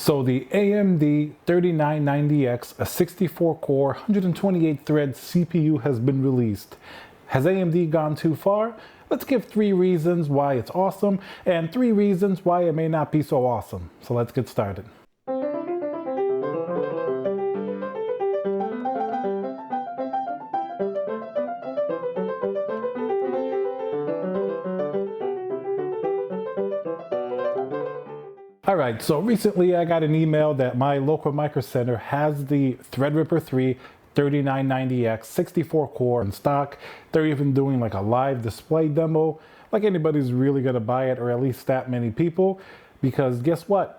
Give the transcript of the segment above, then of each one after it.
So the AMD 3990X, a 64-core, 128-thread CPU has been released. Has AMD gone too far? Let's give 3 reasons why it's awesome and 3 reasons why it may not be so awesome. So let's get started. Alright, so recently I got an email that my local Micro Center has the Threadripper 3 3990X 64 core in stock. They're even doing like a live display demo. Like anybody's really gonna buy it, or at least that many people, because guess what?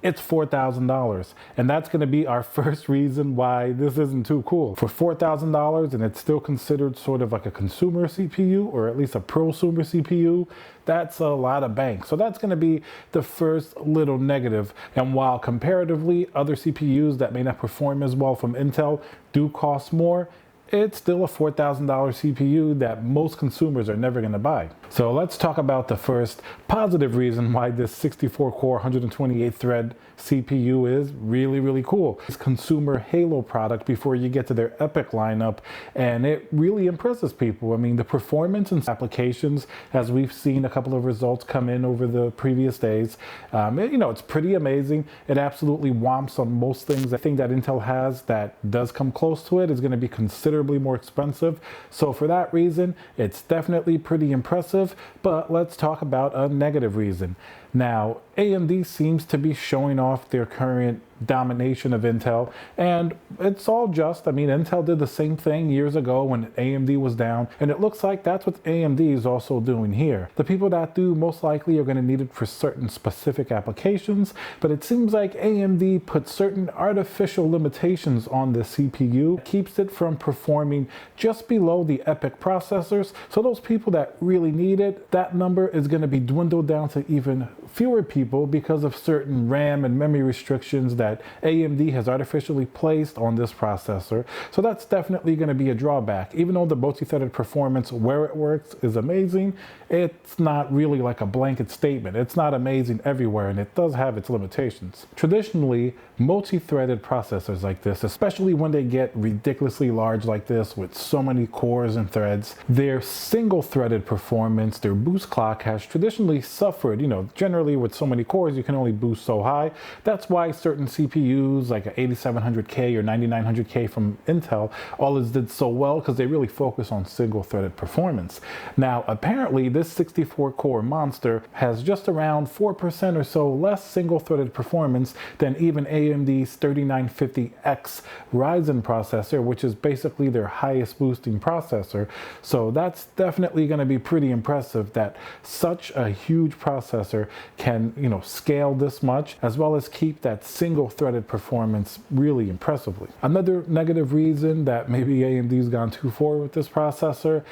It's $4,000, and that's going to be our first reason why this isn't too cool. For $4,000, and it's still considered sort of like a consumer CPU, or at least a prosumer CPU, that's a lot of bank. So that's going to be the first little negative. And while comparatively other CPUs that may not perform as well from Intel do cost more, it's still a $4,000 CPU that most consumers are never going to buy. So let's talk about the first positive reason why this 64-core, 128-thread CPU is really cool. It's consumer Halo product before you get to their Epic lineup, and it really impresses people. I mean, the performance and applications, as we've seen a couple of results come in over the previous days, it's pretty amazing. It absolutely whomps on most things. I think that Intel has that does come close to it is going to be considerably more expensive. So for that reason, it's definitely pretty impressive. But let's talk about a negative reason. Now, AMD seems to be showing off their current domination of Intel, and it's all just, I mean, Intel did the same thing years ago when AMD was down, and it looks like that's what AMD is also doing here. The people that do most likely are going to need it for certain specific applications, but it seems like AMD put certain artificial limitations on the CPU, keeps it from performing just below the Epic processors. So those people that really need it, that number is going to be dwindled down to even fewer people because of certain RAM and memory restrictions that AMD has artificially placed on this processor. So that's definitely going to be a drawback. Even though the multi-threaded performance where it works is amazing, it's not really like a blanket statement. It's not amazing everywhere, and it does have its limitations. Traditionally, multi-threaded processors like this, especially when they get ridiculously large like this with so many cores and threads, their single-threaded performance, their boost clock has traditionally suffered. Generally with so many cores, you can only boost so high. That's why certain CPUs like an 8700K or 9900K from Intel always did so well, because they really focus on single-threaded performance. Now, apparently this 64-core monster has just around 4% or so less single-threaded performance than even AMD's 3950X Ryzen processor, which is basically their highest boosting processor. So that's definitely going to be pretty impressive that such a huge processor can, scale this much, as well as keep that single-threaded performance really impressively. Another negative reason that maybe AMD's gone too far with this processor,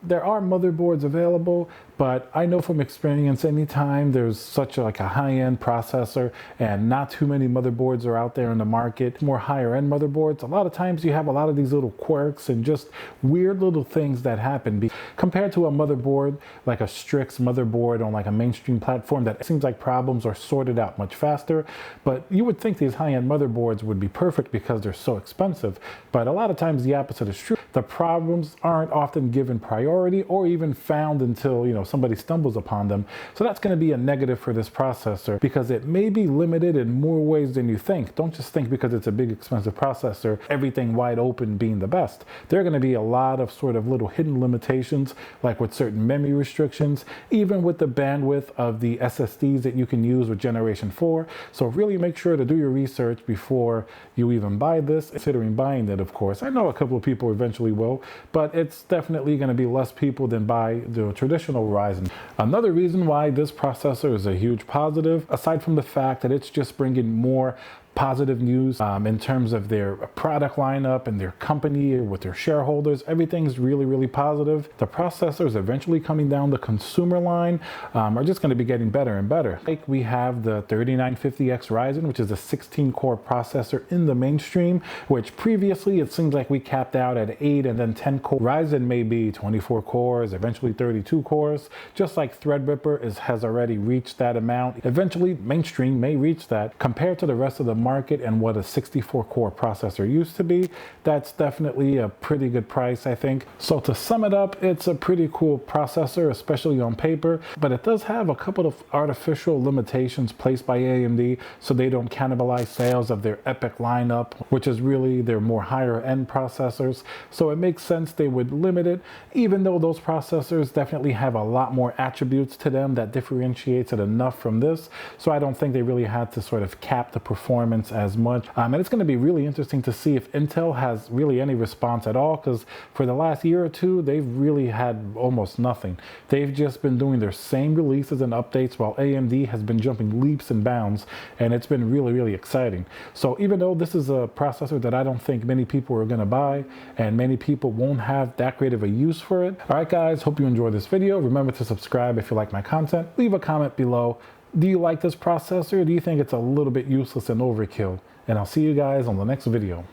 there are motherboards available, but I know from experience, anytime there's such a high-end processor and not too many motherboards are out there in the market, more higher-end motherboards, a lot of times you have a lot of these little quirks and just weird little things that happen. Compared to a motherboard, like a Strix motherboard on like a mainstream platform, that seems like problems are sorted out much faster. But you would think these high-end motherboards would be perfect because they're so expensive. But a lot of times the opposite is true. The problems aren't often given priority or even found until, somebody stumbles upon them. So that's going to be a negative for this processor, because it may be limited in more ways than you think. Don't just think because it's a big expensive processor, everything wide open being the best. There are going to be a lot of sort of little hidden limitations, like with certain memory restrictions, even with the bandwidth of the SSDs that you can use with Generation 4. So really make sure to do your research before you even buy this, considering buying it, of course. I know a couple of people eventually will, but it's definitely going to be less people than buy the traditional Ryzen. Another reason why this processor is a huge positive, aside from the fact that it's just bringing more positive news in terms of their product lineup and their company with their shareholders. Everything's really positive. The processors eventually coming down the consumer line are just going to be getting better and better. Like we have the 3950X Ryzen, which is a 16-core processor in the mainstream, which previously it seems like we capped out at 8 and then 10 core. Ryzen may be 24 cores, eventually 32 cores, just like Threadripper has already reached that amount. Eventually, mainstream may reach that. Compared to the rest of the market and what a 64-core processor used to be, that's definitely a pretty good price, I think. So to sum it up, it's a pretty cool processor, especially on paper, but it does have a couple of artificial limitations placed by AMD so they don't cannibalize sales of their Epic lineup, which is really their more higher end processors. So it makes sense they would limit it, even though those processors definitely have a lot more attributes to them that differentiates it enough from this. So I don't think they really had to sort of cap the performance as much. And it's going to be really interesting to see if Intel has really any response at all, because for the last year or two, they've really had almost nothing. They've just been doing their same releases and updates while AMD has been jumping leaps and bounds, and it's been really exciting. So even though this is a processor that I don't think many people are going to buy, and many people won't have that great of a use for it. All right, guys, hope you enjoyed this video. Remember to subscribe if you like my content. Leave a comment below. Do you like this processor? Or do you think it's a little bit useless and overkill? And I'll see you guys on the next video.